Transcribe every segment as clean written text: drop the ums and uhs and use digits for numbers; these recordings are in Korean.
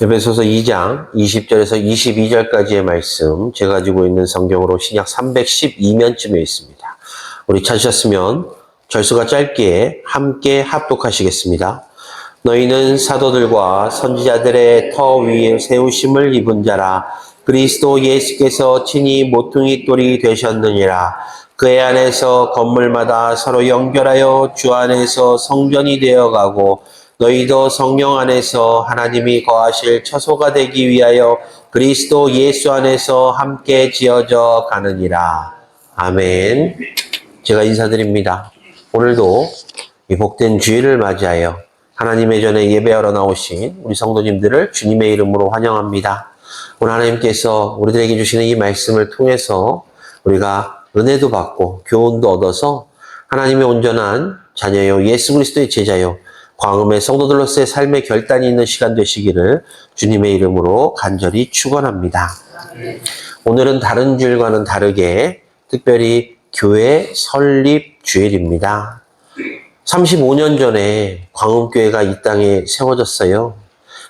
에베소서 2장 20절에서 22절까지의 말씀, 제가 가지고 있는 성경으로 신약 312면쯤에 있습니다. 우리 찾으셨으면 절수가 짧게 함께 합독하시겠습니다. 너희는 사도들과 선지자들의 터 위에 세우심을 입은 자라. 그리스도 예수께서 친히 모퉁이 돌이 되셨느니라. 그의 안에서 건물마다 서로 연결하여 주 안에서 성전이 되어가고, 너희도 성령 안에서 하나님이 거하실 처소가 되기 위하여 그리스도 예수 안에서 함께 지어져 가느니라. 아멘. 제가 인사드립니다. 오늘도 이 복된 주일을 맞이하여 하나님의 전에 예배하러 나오신 우리 성도님들을 주님의 이름으로 환영합니다. 오늘 하나님께서 우리들에게 주시는 이 말씀을 통해서 우리가 은혜도 받고 교훈도 얻어서 하나님의 온전한 자녀요, 예수 그리스도의 제자요, 광음의 성도들로서의 삶의 결단이 있는 시간 되시기를 주님의 이름으로 간절히 축원합니다. 오늘은 다른 주일과는 다르게 특별히 교회 설립 주일입니다. 35년 전에 광음교회가 이 땅에 세워졌어요.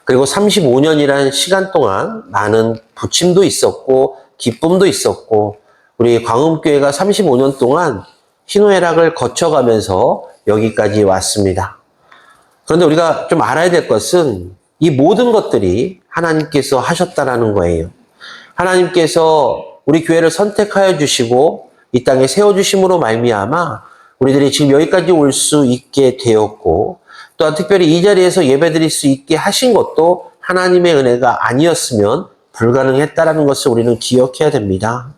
그리고 35년이라는 시간 동안 많은 부침도 있었고 기쁨도 있었고, 우리 광음교회가 35년 동안 희노애락을 거쳐가면서 여기까지 왔습니다. 그런데 우리가 좀 알아야 될 것은 이 모든 것들이 하나님께서 하셨다라는 거예요. 하나님께서 우리 교회를 선택하여 주시고 이 땅에 세워주심으로 말미암아 우리들이 지금 여기까지 올 수 있게 되었고, 또한 특별히 이 자리에서 예배드릴 수 있게 하신 것도 하나님의 은혜가 아니었으면 불가능했다라는 것을 우리는 기억해야 됩니다.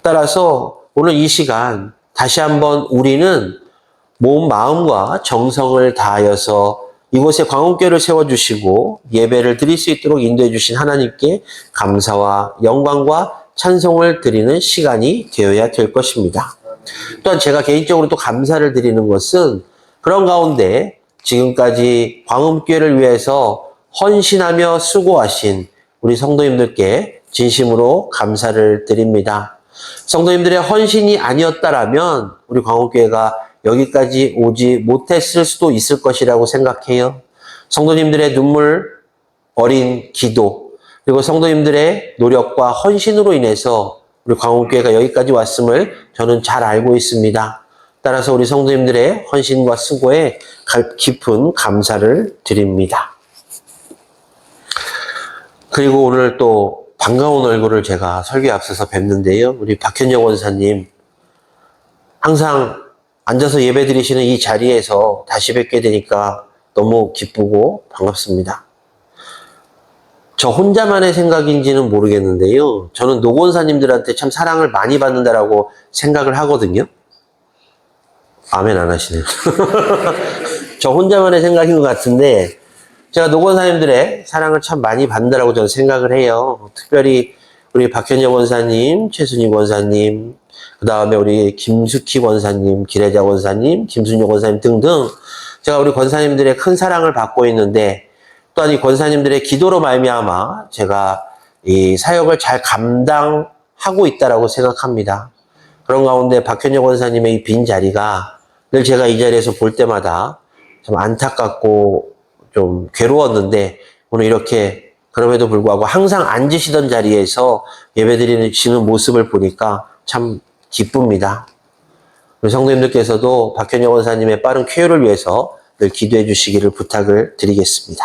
따라서 오늘 이 시간 다시 한번 우리는 몸, 마음과 정성을 다하여서 이곳에 광음교회를 세워주시고 예배를 드릴 수 있도록 인도해 주신 하나님께 감사와 영광과 찬송을 드리는 시간이 되어야 될 것입니다. 또한 제가 개인적으로 또 감사를 드리는 것은 그런 가운데 지금까지 광음교회를 위해서 헌신하며 수고하신 우리 성도님들께 진심으로 감사를 드립니다. 성도님들의 헌신이 아니었다라면 우리 광음교회가 여기까지 오지 못했을 수도 있을 것이라고 생각해요. 성도님들의 눈물 어린 기도, 그리고 성도님들의 노력과 헌신으로 인해서 우리 광음교회가 여기까지 왔음을 저는 잘 알고 있습니다. 따라서 우리 성도님들의 헌신과 수고에 깊은 감사를 드립니다. 그리고 오늘 또 반가운 얼굴을 제가 설교에 앞서서 뵙는데요. 우리 박현정 원사님, 항상 앉아서 예배 드리시는 이 자리에서 다시 뵙게 되니까 너무 기쁘고 반갑습니다. 저 혼자만의 생각인지는 모르겠는데요. 저는 노권사님들한테 참 사랑을 많이 받는다라고 생각을 하거든요. 아멘 안 하시네요. 저 혼자만의 생각인 것 같은데, 제가 노권사님들의 사랑을 참 많이 받는다라고 저는 생각을 해요. 특별히 우리 박현정 원사님, 최순희 원사님, 그 다음에 우리 김숙희 권사님, 기래자 권사님, 김순영 권사님 등등 제가 우리 권사님들의 큰 사랑을 받고 있는데, 또한 이 권사님들의 기도로 말미암아 제가 이 사역을 잘 감당하고 있다라고 생각합니다. 그런 가운데 박현영 권사님의 이 빈 자리가 늘 제가 이 자리에서 볼 때마다 좀 안타깝고 좀 괴로웠는데, 오늘 이렇게 그럼에도 불구하고 항상 앉으시던 자리에서 예배드리시는 모습을 보니까 참 기쁩니다. 우리 성도님들께서도 박현영 원사님의 빠른 쾌유를 위해서 늘 기도해 주시기를 부탁을 드리겠습니다.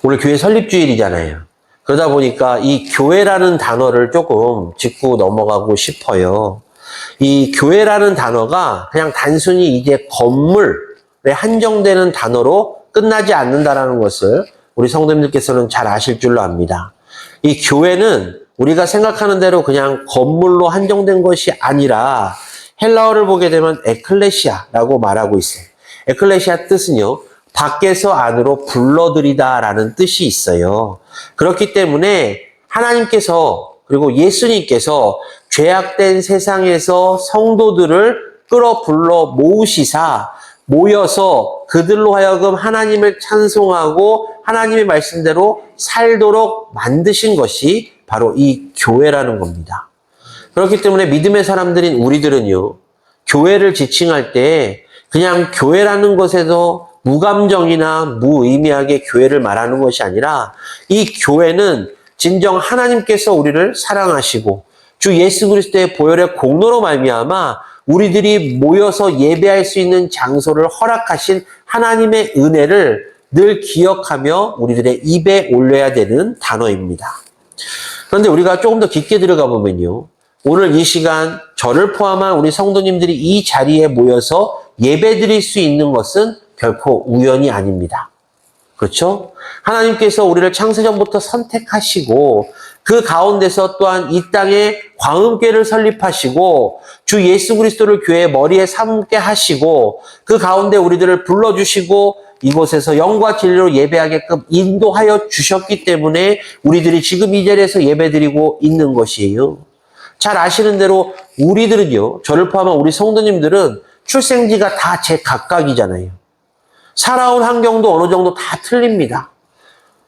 오늘 교회 설립주일이잖아요. 그러다 보니까 이 교회라는 단어를 조금 짚고 넘어가고 싶어요. 이 교회라는 단어가 그냥 단순히 이제 건물에 한정되는 단어로 끝나지 않는다는 것을 우리 성도님들께서는 잘 아실 줄로 압니다. 이 교회는 우리가 생각하는 대로 그냥 건물로 한정된 것이 아니라 헬라어를 보게 되면 에클레시아라고 말하고 있어요. 에클레시아 뜻은요, 밖에서 안으로 불러들이다라는 뜻이 있어요. 그렇기 때문에 하나님께서, 그리고 예수님께서 죄악된 세상에서 성도들을 끌어불러 모으시사 모여서 그들로 하여금 하나님을 찬송하고 하나님의 말씀대로 살도록 만드신 것이 바로 이 교회라는 겁니다. 그렇기 때문에 믿음의 사람들인 우리들은요, 교회를 지칭할 때 그냥 교회라는 것에서 무감정이나 무의미하게 교회를 말하는 것이 아니라 이 교회는 진정 하나님께서 우리를 사랑하시고 주 예수 그리스도의 보혈의 공로로 말미암아 우리들이 모여서 예배할 수 있는 장소를 허락하신 하나님의 은혜를 늘 기억하며 우리들의 입에 올려야 되는 단어입니다. 그런데 우리가 조금 더 깊게 들어가 보면요. 오늘 이 시간 저를 포함한 우리 성도님들이 이 자리에 모여서 예배드릴 수 있는 것은 결코 우연이 아닙니다. 그렇죠? 하나님께서 우리를 창세전부터 선택하시고 그 가운데서 또한 이 땅에 광음교회를 설립하시고 주 예수 그리스도를 교회의 머리에 삼게 하시고 그 가운데 우리들을 불러주시고 이곳에서 영과 진리로 예배하게끔 인도하여 주셨기 때문에 우리들이 지금 이 자리에서 예배드리고 있는 것이에요. 잘 아시는 대로 우리들은요, 저를 포함한 우리 성도님들은 출생지가 다 제각각이잖아요. 살아온 환경도 어느 정도 다 틀립니다.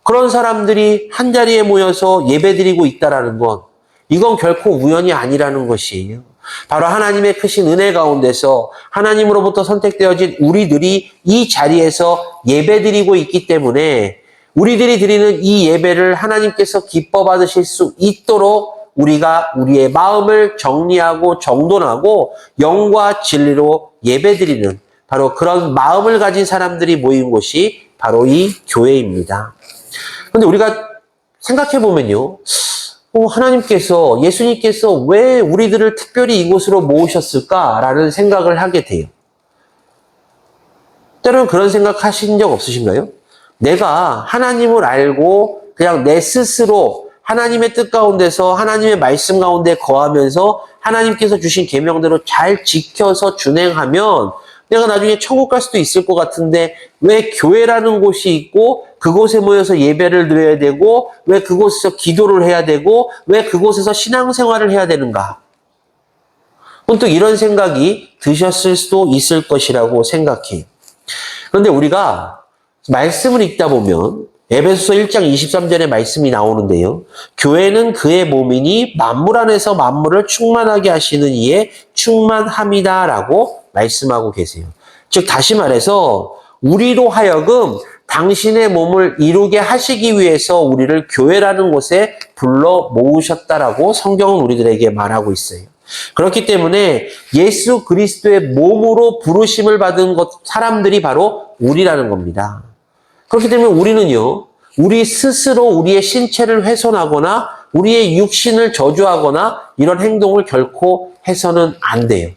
그런 사람들이 한 자리에 모여서 예배드리고 있다는 건 이건 결코 우연이 아니라는 것이에요. 바로 하나님의 크신 은혜 가운데서 하나님으로부터 선택되어진 우리들이 이 자리에서 예배드리고 있기 때문에 우리들이 드리는 이 예배를 하나님께서 기뻐 받으실 수 있도록 우리가 우리의 마음을 정리하고 정돈하고 영과 진리로 예배드리는 바로 그런 마음을 가진 사람들이 모인 곳이 바로 이 교회입니다. 그런데 우리가 생각해 보면요. 하나님께서, 예수님께서 왜 우리들을 특별히 이곳으로 모으셨을까라는 생각을 하게 돼요. 때로는 그런 생각 하신 적 없으신가요? 내가 하나님을 알고 그냥 내 스스로 하나님의 뜻 가운데서 하나님의 말씀 가운데 거하면서 하나님께서 주신 계명대로 잘 지켜서 준행하면 내가 나중에 천국 갈 수도 있을 것 같은데 왜 교회라는 곳이 있고 그곳에 모여서 예배를 드려야 되고 왜 그곳에서 기도를 해야 되고 왜 그곳에서 신앙생활을 해야 되는가? 문득 이런 생각이 드셨을 수도 있을 것이라고 생각해요. 그런데 우리가 말씀을 읽다 보면 에베소서 1장 23절의 말씀이 나오는데요. 교회는 그의 몸이니 만물 안에서 만물을 충만하게 하시는 이에 충만함이다라고 말씀하고 계세요. 즉 다시 말해서 우리로 하여금 당신의 몸을 이루게 하시기 위해서 우리를 교회라는 곳에 불러 모으셨다라고 성경은 우리들에게 말하고 있어요. 그렇기 때문에 예수 그리스도의 몸으로 부르심을 받은 사람들이 바로 우리라는 겁니다. 그렇기 때문에 우리는요, 우리 스스로 우리의 신체를 훼손하거나 우리의 육신을 저주하거나 이런 행동을 결코 해서는 안 돼요.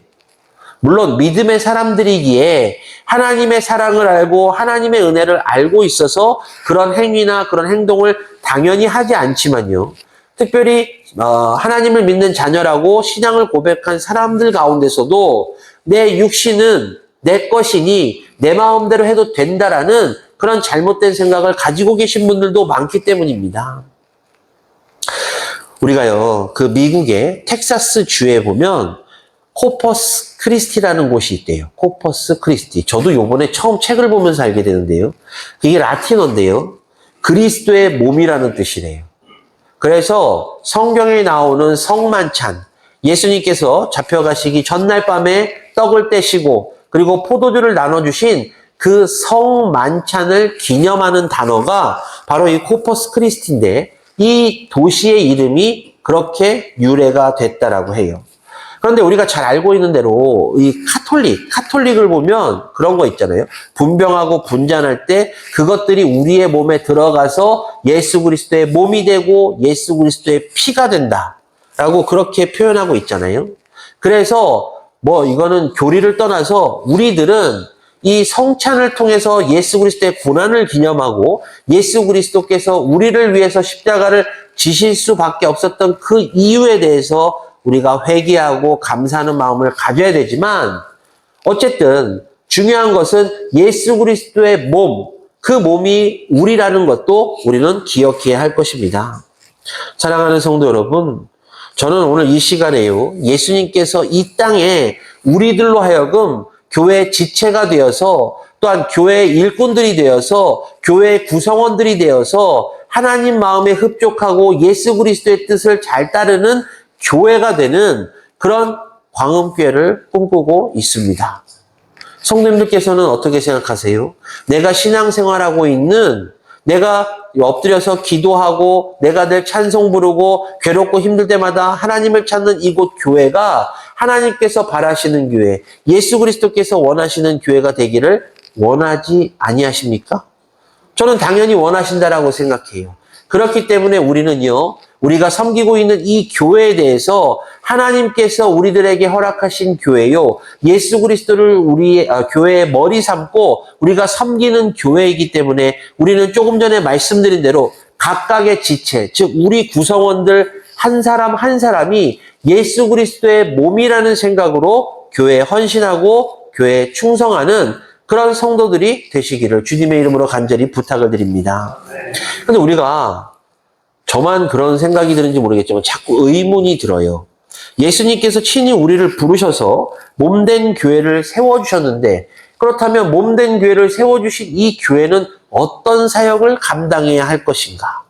물론 믿음의 사람들이기에 하나님의 사랑을 알고 하나님의 은혜를 알고 있어서 그런 행위나 그런 행동을 당연히 하지 않지만요. 특별히 하나님을 믿는 자녀라고 신앙을 고백한 사람들 가운데서도 내 육신은 내 것이니 내 마음대로 해도 된다라는 그런 잘못된 생각을 가지고 계신 분들도 많기 때문입니다. 우리가요, 그 미국의 텍사스 주에 보면 코퍼스 크리스티라는 곳이 있대요. 코퍼스 크리스티. 저도 요번에 처음 책을 보면서 알게 되는데요. 이게 라틴어인데요. 그리스도의 몸이라는 뜻이래요. 그래서 성경에 나오는 성만찬, 예수님께서 잡혀가시기 전날 밤에 떡을 떼시고 그리고 포도주를 나눠주신 그 성만찬을 기념하는 단어가 바로 이 코퍼스 크리스티인데 이 도시의 이름이 그렇게 유래가 됐다라고 해요. 그런데 우리가 잘 알고 있는 대로 이 카톨릭을 보면 그런 거 있잖아요. 분병하고 분잔할 때 그것들이 우리의 몸에 들어가서 예수 그리스도의 몸이 되고 예수 그리스도의 피가 된다라고 그렇게 표현하고 있잖아요. 그래서 이거는 교리를 떠나서 우리들은 이 성찬을 통해서 예수 그리스도의 고난을 기념하고 예수 그리스도께서 우리를 위해서 십자가를 지실 수밖에 없었던 그 이유에 대해서 우리가 회개하고 감사하는 마음을 가져야 되지만 어쨌든 중요한 것은 예수 그리스도의 몸, 그 몸이 우리라는 것도 우리는 기억해야 할 것입니다. 사랑하는 성도 여러분, 저는 오늘 이 시간에요, 예수님께서 이 땅에 우리들로 하여금 교회의 지체가 되어서 또한 교회의 일꾼들이 되어서 교회의 구성원들이 되어서 하나님 마음에 흡족하고 예수 그리스도의 뜻을 잘 따르는 교회가 되는 그런 광음교회를 꿈꾸고 있습니다. 성도님들께서는 어떻게 생각하세요? 내가 신앙생활하고 있는, 내가 엎드려서 기도하고 내가 늘 찬송 부르고 괴롭고 힘들 때마다 하나님을 찾는 이곳 교회가 하나님께서 바라시는 교회, 예수 그리스도께서 원하시는 교회가 되기를 원하지 아니하십니까? 저는 당연히 원하신다라고 생각해요. 그렇기 때문에 우리는요, 우리가 섬기고 있는 이 교회에 대해서 하나님께서 우리들에게 허락하신 교회요, 예수 그리스도를 우리의 교회의 머리 삼고 우리가 섬기는 교회이기 때문에 우리는 조금 전에 말씀드린 대로 각각의 지체, 즉 우리 구성원들 한 사람 한 사람이 예수 그리스도의 몸이라는 생각으로 교회에 헌신하고 교회에 충성하는 그런 성도들이 되시기를 주님의 이름으로 간절히 부탁을 드립니다. 근데 우리가 저만 그런 생각이 드는지 모르겠지만 자꾸 의문이 들어요. 예수님께서 친히 우리를 부르셔서 몸된 교회를 세워주셨는데 그렇다면 몸된 교회를 세워주신 이 교회는 어떤 사역을 감당해야 할 것인가?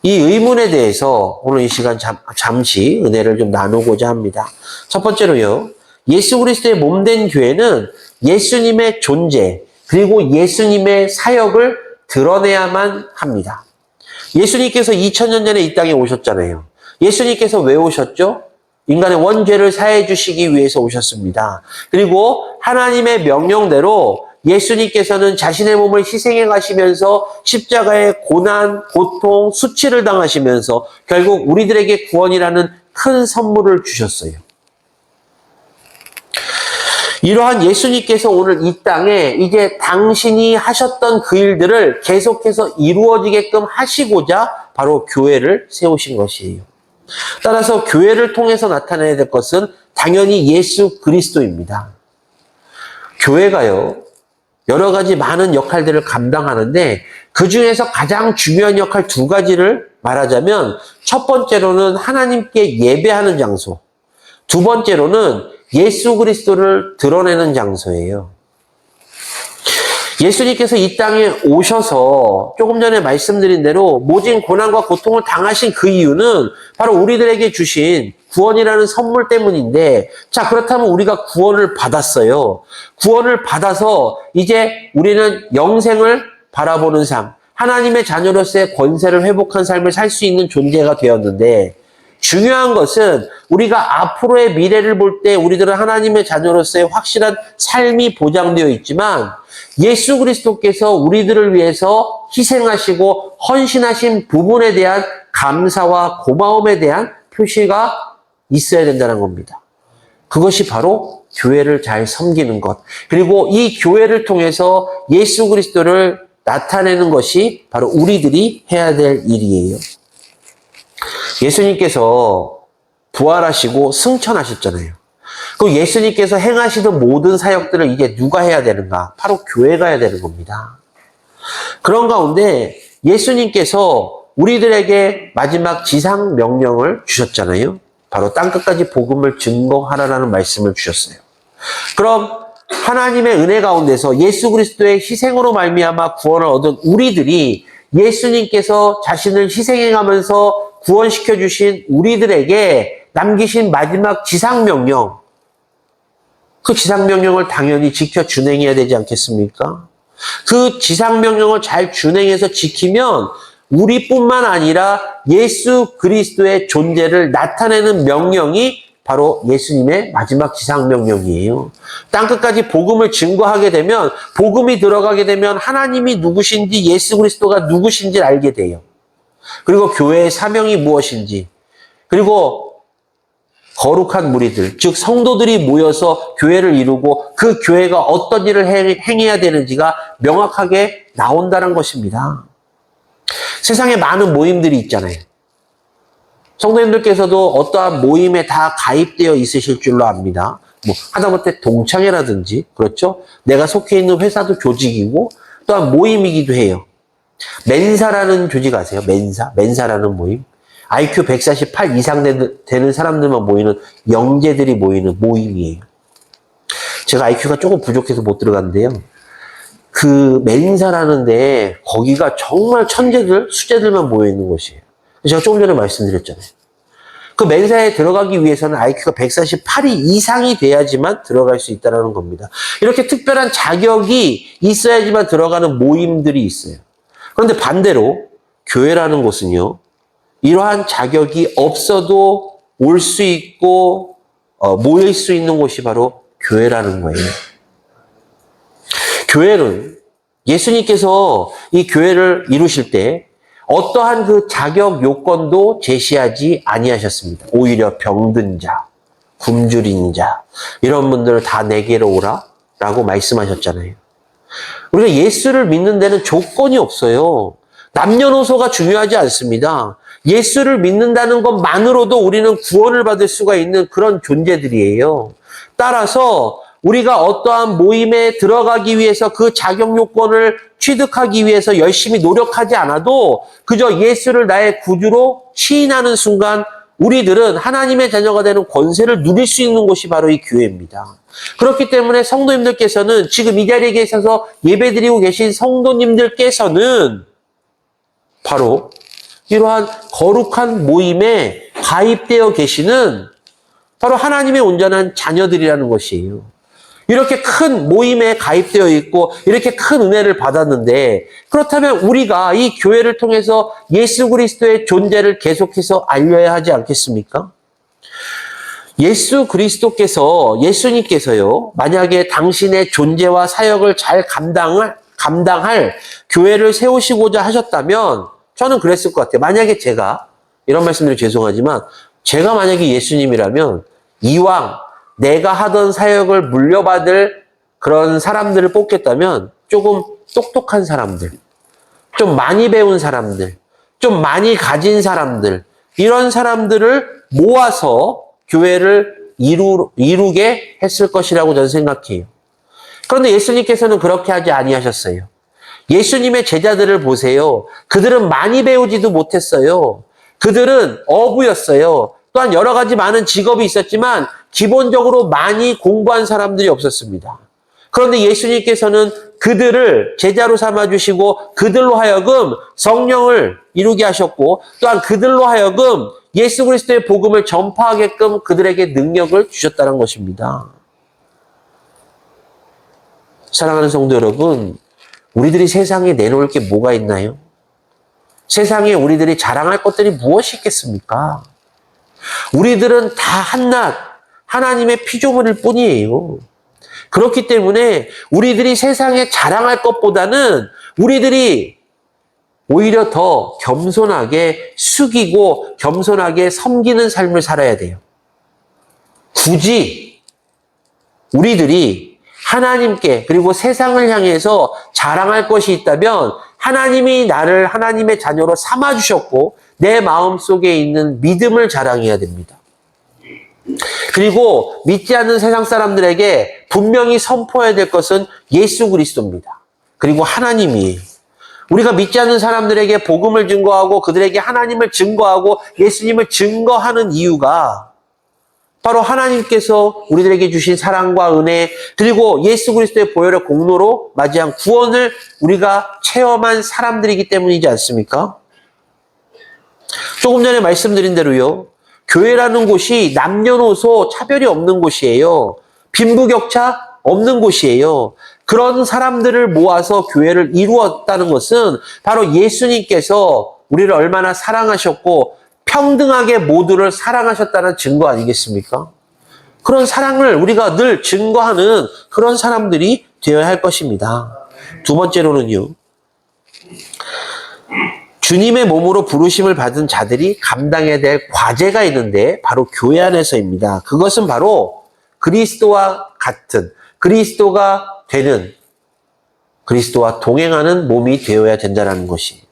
이 의문에 대해서 오늘 이 시간 잠시 은혜를 좀 나누고자 합니다. 첫 번째로요. 예수 그리스도의 몸된 교회는 예수님의 존재 그리고 예수님의 사역을 드러내야만 합니다. 예수님께서 2000년 전에 이 땅에 오셨잖아요. 예수님께서 왜 오셨죠? 인간의 원죄를 사해 주시기 위해서 오셨습니다. 그리고 하나님의 명령대로 예수님께서는 자신의 몸을 희생해 가시면서 십자가의 고난, 고통, 수치를 당하시면서 결국 우리들에게 구원이라는 큰 선물을 주셨어요. 이러한 예수님께서 오늘 이 땅에 이제 당신이 하셨던 그 일들을 계속해서 이루어지게끔 하시고자 바로 교회를 세우신 것이에요. 따라서 교회를 통해서 나타내야 될 것은 당연히 예수 그리스도입니다. 교회가요, 여러 가지 많은 역할들을 감당하는데 그 중에서 가장 중요한 역할 두 가지를 말하자면 첫 번째로는 하나님께 예배하는 장소, 두 번째로는 예수 그리스도를 드러내는 장소예요. 예수님께서 이 땅에 오셔서 조금 전에 말씀드린 대로 모진 고난과 고통을 당하신 그 이유는 바로 우리들에게 주신 구원이라는 선물 때문인데, 자, 그렇다면 우리가 구원을 받았어요. 구원을 받아서 이제 우리는 영생을 바라보는 삶, 하나님의 자녀로서의 권세를 회복한 삶을 살 수 있는 존재가 되었는데, 중요한 것은 우리가 앞으로의 미래를 볼 때 우리들은 하나님의 자녀로서의 확실한 삶이 보장되어 있지만 예수 그리스도께서 우리들을 위해서 희생하시고 헌신하신 부분에 대한 감사와 고마움에 대한 표시가 있어야 된다는 겁니다. 그것이 바로 교회를 잘 섬기는 것, 그리고 이 교회를 통해서 예수 그리스도를 나타내는 것이 바로 우리들이 해야 될 일이에요. 예수님께서 부활하시고 승천하셨잖아요. 그 예수님께서 행하시던 모든 사역들을 이제 누가 해야 되는가? 바로 교회가 해야 되는 겁니다. 그런 가운데 예수님께서 우리들에게 마지막 지상 명령을 주셨잖아요. 바로 땅끝까지 복음을 증거하라라는 말씀을 주셨어요. 그럼 하나님의 은혜 가운데서 예수 그리스도의 희생으로 말미암아 구원을 얻은 우리들이 예수님께서 자신을 희생해가면서 구원시켜 주신 우리들에게 남기신 마지막 지상명령, 그 지상명령을 당연히 지켜 준행해야 되지 않겠습니까? 그 지상명령을 잘 준행해서 지키면 우리뿐만 아니라 예수 그리스도의 존재를 나타내는 명령이 바로 예수님의 마지막 지상명령이에요. 땅끝까지 복음을 증거하게 되면, 복음이 들어가게 되면 하나님이 누구신지 예수 그리스도가 누구신지를 알게 돼요. 그리고 교회의 사명이 무엇인지, 그리고 거룩한 무리들, 즉 성도들이 모여서 교회를 이루고 그 교회가 어떤 일을 행해야 되는지가 명확하게 나온다는 것입니다. 세상에 많은 모임들이 있잖아요. 성도님들께서도 어떠한 모임에 다 가입되어 있으실 줄로 압니다. 뭐 하다못해 동창회라든지, 그렇죠? 내가 속해 있는 회사도 조직이고 또한 모임이기도 해요. 멘사라는 조직 아세요? 멘사라는 모임. IQ 148 이상 되는 사람들만 모이는, 영재들이 모이는 모임이에요. 제가 IQ가 조금 부족해서 못 들어갔는데요. 그 멘사라는 데 거기가 정말 천재들, 수재들만 모여있는 곳이에요. 제가 조금 전에 말씀드렸잖아요. 그 멘사에 들어가기 위해서는 IQ가 148이 이상이 돼야지만 들어갈 수 있다는 겁니다. 이렇게 특별한 자격이 있어야지만 들어가는 모임들이 있어요. 그런데 반대로 교회라는 곳은요, 이러한 자격이 없어도 올 수 있고 모일 수 있는 곳이 바로 교회라는 거예요. 교회는 예수님께서 이 교회를 이루실 때 어떠한 그 자격 요건도 제시하지 아니하셨습니다. 오히려 병든 자, 굶주린 자 이런 분들을 다 내게로 오라 라고 말씀하셨잖아요. 우리가 예수를 믿는 데는 조건이 없어요. 남녀노소가 중요하지 않습니다. 예수를 믿는다는 것만으로도 우리는 구원을 받을 수가 있는 그런 존재들이에요. 따라서 우리가 어떠한 모임에 들어가기 위해서 그 자격 요건을 취득하기 위해서 열심히 노력하지 않아도 그저 예수를 나의 구주로 시인하는 순간 우리들은 하나님의 자녀가 되는 권세를 누릴 수 있는 곳이 바로 이 교회입니다. 그렇기 때문에 성도님들께서는 지금 이 자리에 계셔서 예배드리고 계신 성도님들께서는 바로 이러한 거룩한 모임에 가입되어 계시는 바로 하나님의 온전한 자녀들이라는 것이에요. 이렇게 큰 모임에 가입되어 있고 이렇게 큰 은혜를 받았는데 그렇다면 우리가 이 교회를 통해서 예수 그리스도의 존재를 계속해서 알려야 하지 않겠습니까? 예수 그리스도께서, 예수님께서요, 만약에 당신의 존재와 사역을 잘 감당할 교회를 세우시고자 하셨다면 저는 그랬을 것 같아요. 만약에 제가, 이런 말씀드리면 죄송하지만 제가 만약에 예수님이라면 이왕 내가 하던 사역을 물려받을 그런 사람들을 뽑겠다면 조금 똑똑한 사람들, 좀 많이 배운 사람들, 좀 많이 가진 사람들, 이런 사람들을 모아서 교회를 이루게 했을 것이라고 저는 생각해요. 그런데 예수님께서는 그렇게 하지 아니하셨어요. 예수님의 제자들을 보세요. 그들은 많이 배우지도 못했어요. 그들은 어부였어요. 또한 여러 가지 많은 직업이 있었지만 기본적으로 많이 공부한 사람들이 없었습니다. 그런데 예수님께서는 그들을 제자로 삼아주시고 그들로 하여금 성령을 이루게 하셨고 또한 그들로 하여금 예수 그리스도의 복음을 전파하게끔 그들에게 능력을 주셨다는 것입니다. 사랑하는 성도 여러분, 우리들이 세상에 내놓을 게 뭐가 있나요? 세상에 우리들이 자랑할 것들이 무엇이 있겠습니까? 우리들은 다 한낱 하나님의 피조물일 뿐이에요. 그렇기 때문에 우리들이 세상에 자랑할 것보다는 우리들이 오히려 더 겸손하게 숙이고 겸손하게 섬기는 삶을 살아야 돼요. 굳이 우리들이 하나님께 그리고 세상을 향해서 자랑할 것이 있다면 하나님이 나를 하나님의 자녀로 삼아주셨고 내 마음속에 있는 믿음을 자랑해야 됩니다. 그리고 믿지 않는 세상 사람들에게 분명히 선포해야 될 것은 예수 그리스도입니다. 그리고 하나님이에요. 우리가 믿지 않는 사람들에게 복음을 증거하고 그들에게 하나님을 증거하고 예수님을 증거하는 이유가 바로 하나님께서 우리들에게 주신 사랑과 은혜 그리고 예수 그리스도의 보혈의 공로로 맞이한 구원을 우리가 체험한 사람들이기 때문이지 않습니까? 조금 전에 말씀드린 대로요. 교회라는 곳이 남녀노소 차별이 없는 곳이에요. 빈부격차 없는 곳이에요. 그런 사람들을 모아서 교회를 이루었다는 것은 바로 예수님께서 우리를 얼마나 사랑하셨고 평등하게 모두를 사랑하셨다는 증거 아니겠습니까? 그런 사랑을 우리가 늘 증거하는 그런 사람들이 되어야 할 것입니다. 두 번째로는요. 주님의 몸으로 부르심을 받은 자들이 감당해야 될 과제가 있는데 바로 교회 안에서입니다. 그것은 바로 그리스도와 같은, 그리스도가 되는, 그리스도와 동행하는 몸이 되어야 된다는 것이.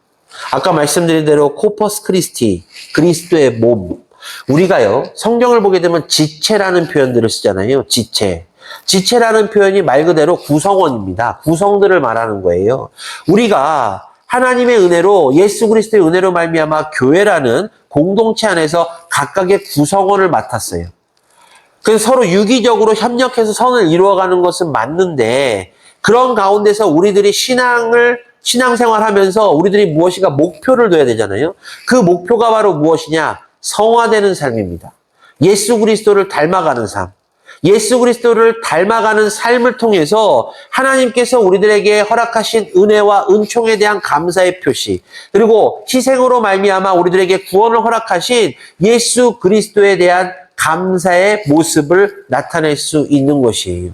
아까 말씀드린 대로 코퍼스 크리스티, 그리스도의 몸. 우리가요, 성경을 보게 되면 지체라는 표현들을 쓰잖아요. 지체. 지체라는 표현이 말 그대로 구성원입니다. 구성들을 말하는 거예요. 우리가 하나님의 은혜로 예수 그리스도의 은혜로 말미암아 교회라는 공동체 안에서 각각의 구성원을 맡았어요. 그래서 서로 유기적으로 협력해서 선을 이루어가는 것은 맞는데 그런 가운데서 우리들이 신앙생활하면서 우리들이 무엇인가 목표를 둬야 되잖아요. 그 목표가 바로 무엇이냐? 성화되는 삶입니다. 예수 그리스도를 닮아가는 삶. 예수 그리스도를 닮아가는 삶을 통해서 하나님께서 우리들에게 허락하신 은혜와 은총에 대한 감사의 표시, 그리고 희생으로 말미암아 우리들에게 구원을 허락하신 예수 그리스도에 대한 감사의 모습을 나타낼 수 있는 것이에요.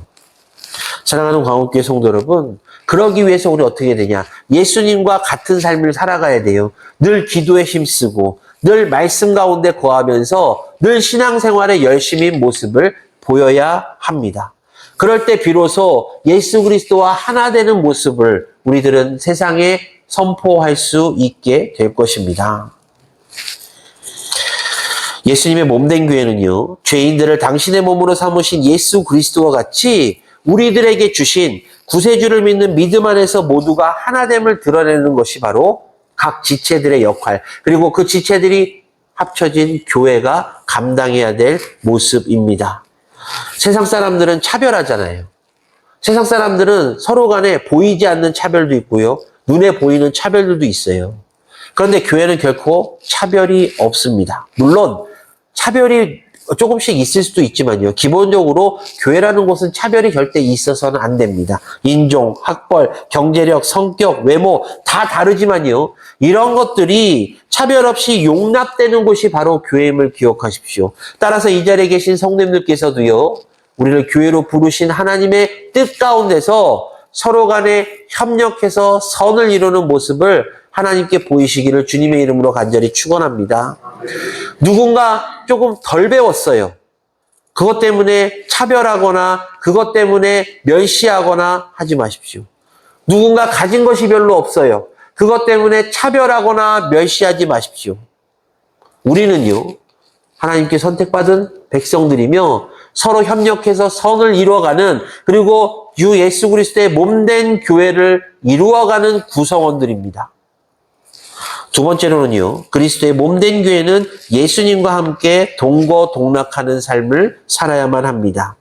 사랑하는 광옥교회 성도 여러분, 그러기 위해서 우리 어떻게 되냐? 예수님과 같은 삶을 살아가야 돼요. 늘 기도에 힘쓰고 늘 말씀 가운데 거하면서 늘 신앙생활에 열심인 모습을 보여야 합니다. 그럴 때 비로소 예수 그리스도와 하나 되는 모습을 우리들은 세상에 선포할 수 있게 될 것입니다. 예수님의 몸된 교회는요, 죄인들을 당신의 몸으로 삼으신 예수 그리스도와 같이 우리들에게 주신 구세주를 믿는 믿음 안에서 모두가 하나됨을 드러내는 것이 바로 각 지체들의 역할, 그리고 그 지체들이 합쳐진 교회가 감당해야 될 모습입니다. 세상 사람들은 차별하잖아요. 세상 사람들은 서로 간에 보이지 않는 차별도 있고요. 눈에 보이는 차별들도 있어요. 그런데 교회는 결코 차별이 없습니다. 물론 차별이 조금씩 있을 수도 있지만요. 기본적으로 교회라는 곳은 차별이 절대 있어서는 안 됩니다. 인종, 학벌, 경제력, 성격, 외모 다 다르지만요. 이런 것들이 차별 없이 용납되는 곳이 바로 교회임을 기억하십시오. 따라서 이 자리에 계신 성도님들께서도요. 우리를 교회로 부르신 하나님의 뜻 가운데서 서로 간에 협력해서 선을 이루는 모습을 하나님께 보이시기를 주님의 이름으로 간절히 축원합니다. 누군가 조금 덜 배웠어요. 그것 때문에 차별하거나 그것 때문에 멸시하거나 하지 마십시오. 누군가 가진 것이 별로 없어요. 그것 때문에 차별하거나 멸시하지 마십시오. 우리는요, 하나님께 선택받은 백성들이며 서로 협력해서 선을 이루어가는, 그리고 주 예수 그리스도의 몸된 교회를 이루어가는 구성원들입니다. 두 번째로는요, 그리스도의 몸된 교회는 예수님과 함께 동거동락하는 삶을 살아야만 합니다.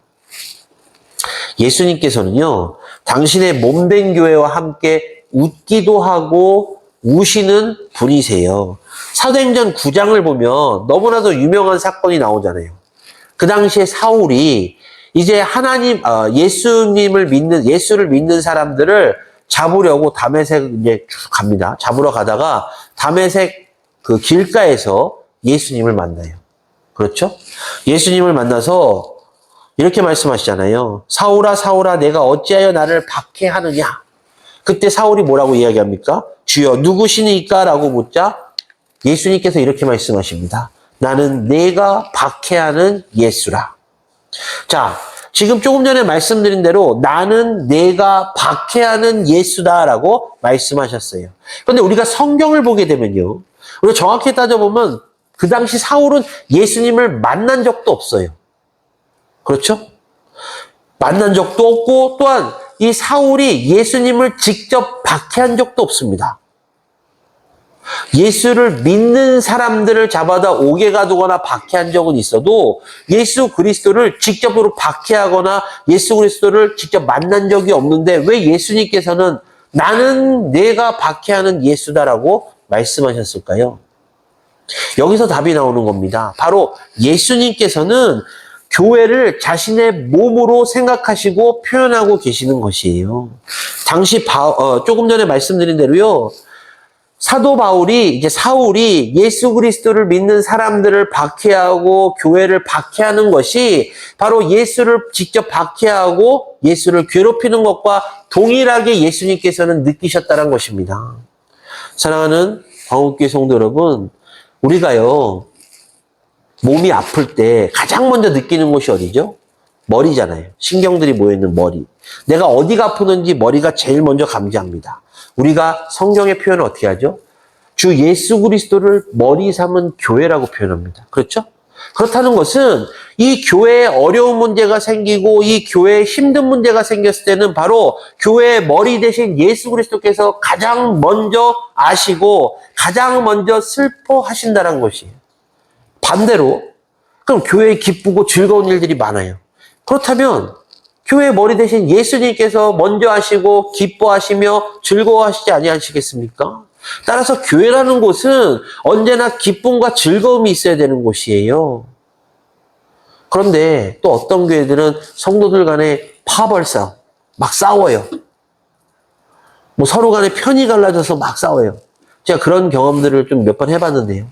예수님께서는요, 당신의 몸된 교회와 함께 웃기도 하고 우시는 분이세요. 사도행전 9장을 보면 너무나도 유명한 사건이 나오잖아요. 그 당시에 사울이 이제 예수를 믿는 사람들을 잡으려고 다메섹 이제 쭉 갑니다. 잡으러 가다가 다메섹 그 길가에서 예수님을 만나요. 그렇죠? 예수님을 만나서 이렇게 말씀하시잖아요. 사울아, 사울아, 내가 어찌하여 나를 박해하느냐? 그때 사울이 뭐라고 이야기합니까? 주여, 누구시니까? 라고 묻자 예수님께서 이렇게 말씀하십니다. 나는 내가 박해하는 예수라. 자, 지금 조금 전에 말씀드린 대로 나는 내가 박해하는 예수다라고 말씀하셨어요. 그런데 우리가 성경을 보게 되면요, 우리가 정확히 따져보면 그 당시 사울은 예수님을 만난 적도 없어요. 그렇죠? 만난 적도 없고 또한 이 사울이 예수님을 직접 박해한 적도 없습니다. 예수를 믿는 사람들을 잡아다 옥에 가두거나 박해한 적은 있어도 예수 그리스도를 직접으로 박해하거나 예수 그리스도를 직접 만난 적이 없는데 왜 예수님께서는 나는 내가 박해하는 예수다라고 말씀하셨을까요? 여기서 답이 나오는 겁니다. 바로 예수님께서는 교회를 자신의 몸으로 생각하시고 표현하고 계시는 것이에요. 당시 조금 전에 말씀드린 대로요, 사도 바울이, 이제 사울이 예수 그리스도를 믿는 사람들을 박해하고 교회를 박해하는 것이 바로 예수를 직접 박해하고 예수를 괴롭히는 것과 동일하게 예수님께서는 느끼셨다는 것입니다. 사랑하는 광옥교회 성도 여러분, 우리가요, 몸이 아플 때 가장 먼저 느끼는 곳이 어디죠? 머리잖아요. 신경들이 모여있는 머리. 내가 어디가 아프는지 머리가 제일 먼저 감지합니다. 우리가 성경의 표현을 어떻게 하죠? 주 예수 그리스도를 머리 삼은 교회라고 표현합니다. 그렇죠? 그렇다는 것은 이 교회에 어려운 문제가 생기고 이 교회에 힘든 문제가 생겼을 때는 바로 교회의 머리 대신 예수 그리스도께서 가장 먼저 아시고 가장 먼저 슬퍼하신다는 것이에요. 반대로 그럼 교회에 기쁘고 즐거운 일들이 많아요. 그렇다면 교회의 머리 대신 예수님께서 먼저 하시고 기뻐하시며 즐거워하시지 아니하시겠습니까? 따라서 교회라는 곳은 언제나 기쁨과 즐거움이 있어야 되는 곳이에요. 그런데 또 어떤 교회들은 성도들 간에 파벌싸움, 막 싸워요. 뭐 서로 간에 편이 갈라져서 막 싸워요. 제가 그런 경험들을 좀 몇 번 해봤는데요.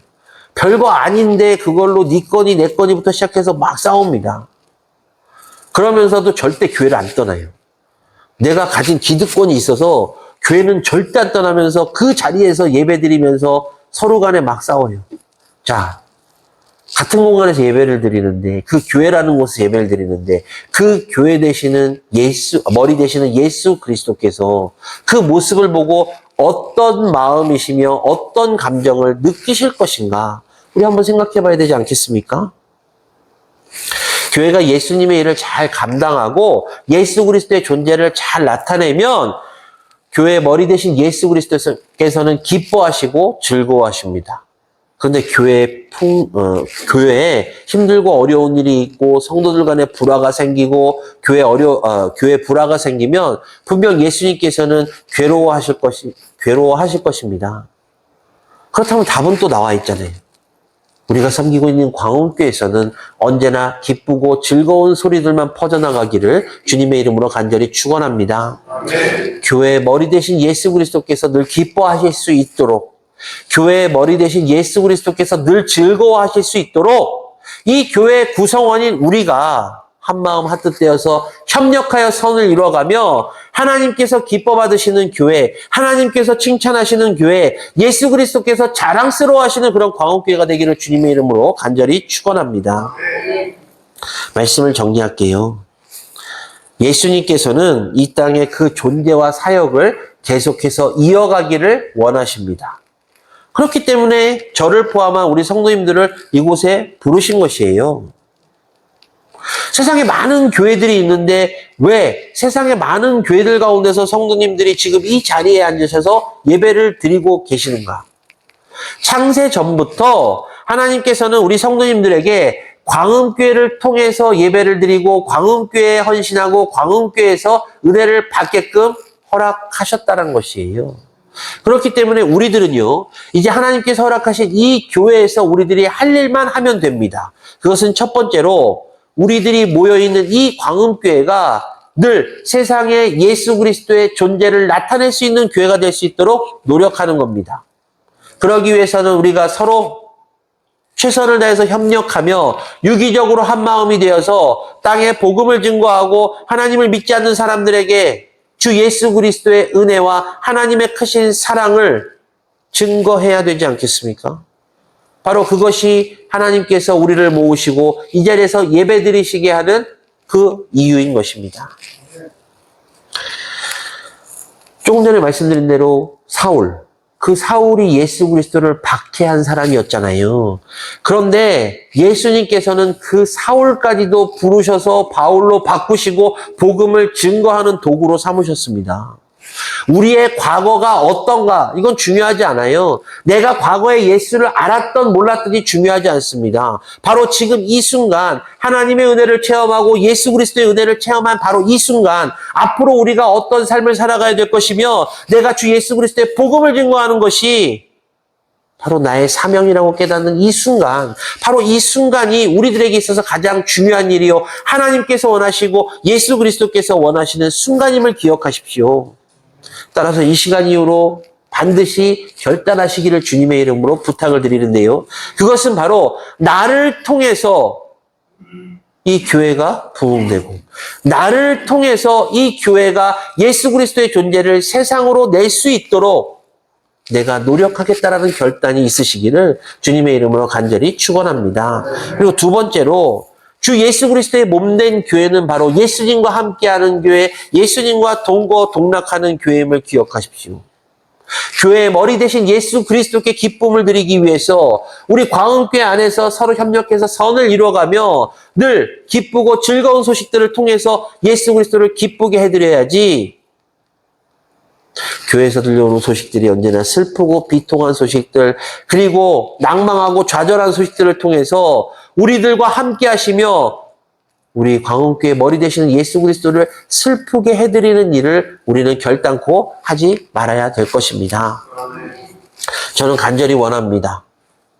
별거 아닌데 그걸로 네 거니 내 거니부터 시작해서 막 싸웁니다. 그러면서도 절대 교회를 안 떠나요. 내가 가진 기득권이 있어서 교회는 절대 안 떠나면서 그 자리에서 예배드리면서 서로 간에 막 싸워요. 자, 같은 공간에서 예배를 드리는데, 그 교회라는 곳에서 예배를 드리는데, 그 교회 되시는 머리 되시는 예수 그리스도께서 그 모습을 보고 어떤 마음이시며 어떤 감정을 느끼실 것인가? 우리 한번 생각해 봐야 되지 않겠습니까? 교회가 예수님의 일을 잘 감당하고 예수 그리스도의 존재를 잘 나타내면 교회의 머리 되신 예수 그리스도께서는 기뻐하시고 즐거워하십니다. 그런데 교회에 힘들고 어려운 일이 있고 성도들 간에 불화가 생기고 교회 불화가 생기면 분명 예수님께서는 괴로워하실 것입니다. 그렇다면 답은 또 나와 있잖아요. 우리가 섬기고 있는 광운교에서는 언제나 기쁘고 즐거운 소리들만 퍼져나가기를 주님의 이름으로 간절히 축원합니다. 교회의 머리 되신 예수 그리스도께서 늘 기뻐하실 수 있도록, 교회의 머리 되신 예수 그리스도께서 늘 즐거워하실 수 있도록 이 교회의 구성원인 우리가 한마음 한뜻되어서 협력하여 선을 이루어가며 하나님께서 기뻐 받으시는 교회, 하나님께서 칭찬하시는 교회, 예수 그리스도께서 자랑스러워하시는 그런 광운교회가 되기를 주님의 이름으로 간절히 축원합니다. 말씀을 정리할게요. 예수님께서는 이 땅의 그 존재와 사역을 계속해서 이어가기를 원하십니다. 그렇기 때문에 저를 포함한 우리 성도님들을 이곳에 부르신 것이에요. 세상에 많은 교회들이 있는데 왜 세상에 많은 교회들 가운데서 성도님들이 지금 이 자리에 앉으셔서 예배를 드리고 계시는가? 창세 전부터 하나님께서는 우리 성도님들에게 광음교회를 통해서 예배를 드리고 광음교회에 헌신하고 광음교회에서 은혜를 받게끔 허락하셨다는 것이에요. 그렇기 때문에 우리들은요, 이제 하나님께서 허락하신 이 교회에서 우리들이 할 일만 하면 됩니다. 그것은 첫 번째로 우리들이 모여있는 이 광음교회가 늘 세상에 예수 그리스도의 존재를 나타낼 수 있는 교회가 될 수 있도록 노력하는 겁니다. 그러기 위해서는 우리가 서로 최선을 다해서 협력하며 유기적으로 한 마음이 되어서 땅에 복음을 증거하고 하나님을 믿지 않는 사람들에게 주 예수 그리스도의 은혜와 하나님의 크신 사랑을 증거해야 되지 않겠습니까? 바로 그것이 하나님께서 우리를 모으시고 이 자리에서 예배드리시게 하는 그 이유인 것입니다. 조금 전에 말씀드린 대로 그 사울이 예수 그리스도를 박해한 사람이었잖아요. 그런데 예수님께서는 그 사울까지도 부르셔서 바울로 바꾸시고 복음을 증거하는 도구로 삼으셨습니다. 우리의 과거가 어떤가 이건 중요하지 않아요. 내가 과거에 예수를 알았던 몰랐던이 중요하지 않습니다. 바로 지금 이 순간 하나님의 은혜를 체험하고 예수 그리스도의 은혜를 체험한 바로 이 순간 앞으로 우리가 어떤 삶을 살아가야 될 것이며 내가 주 예수 그리스도의 복음을 증거하는 것이 바로 나의 사명이라고 깨닫는 이 순간, 바로 이 순간이 우리들에게 있어서 가장 중요한 일이요 하나님께서 원하시고 예수 그리스도께서 원하시는 순간임을 기억하십시오. 따라서 이 시간 이후로 반드시 결단하시기를 주님의 이름으로 부탁을 드리는데요. 그것은 바로 나를 통해서 이 교회가 부흥되고 나를 통해서 이 교회가 예수 그리스도의 존재를 세상으로 낼 수 있도록 내가 노력하겠다라는 결단이 있으시기를 주님의 이름으로 간절히 축원합니다. 그리고 두 번째로 주 예수 그리스도의 몸된 교회는 바로 예수님과 함께하는 교회, 예수님과 동거동락하는 교회임을 기억하십시오. 교회의 머리 대신 예수 그리스도께 기쁨을 드리기 위해서 우리 광음교회 안에서 서로 협력해서 선을 이루어가며 늘 기쁘고 즐거운 소식들을 통해서 예수 그리스도를 기쁘게 해드려야지 교회에서 들려오는 소식들이 언제나 슬프고 비통한 소식들 그리고 낭망하고 좌절한 소식들을 통해서 우리들과 함께 하시며 우리 광운교회 머리 되시는 예수 그리스도를 슬프게 해드리는 일을 우리는 결단코 하지 말아야 될 것입니다. 저는 간절히 원합니다.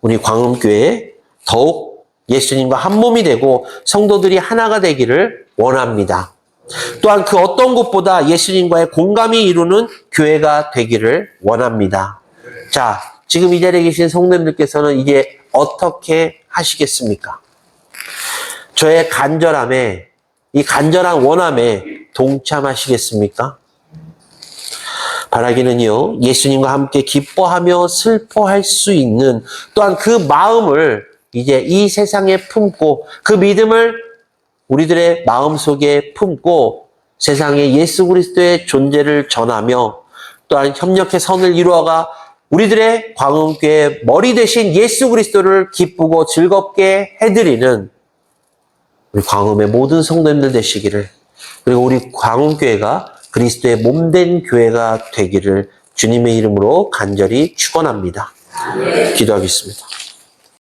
우리 광음교회 더욱 예수님과 한 몸이 되고 성도들이 하나가 되기를 원합니다. 또한 그 어떤 곳보다 예수님과의 공감이 이루는 교회가 되기를 원합니다. 자, 지금 이 자리에 계신 성도님들께서는 이제 어떻게 하시겠습니까? 저의 간절함에, 이 간절한 원함에 동참하시겠습니까? 바라기는요, 예수님과 함께 기뻐하며 슬퍼할 수 있는 또한 그 마음을 이제 이 세상에 품고 그 믿음을 우리들의 마음속에 품고 세상에 예수 그리스도의 존재를 전하며 또한 협력해 선을 이루어가 우리들의 광음교회의 머리 대신 예수 그리스도를 기쁘고 즐겁게 해드리는 우리 광음의 모든 성도님들 되시기를, 그리고 우리 광음교회가 그리스도의 몸된 교회가 되기를 주님의 이름으로 간절히 축원합니다. 기도하겠습니다.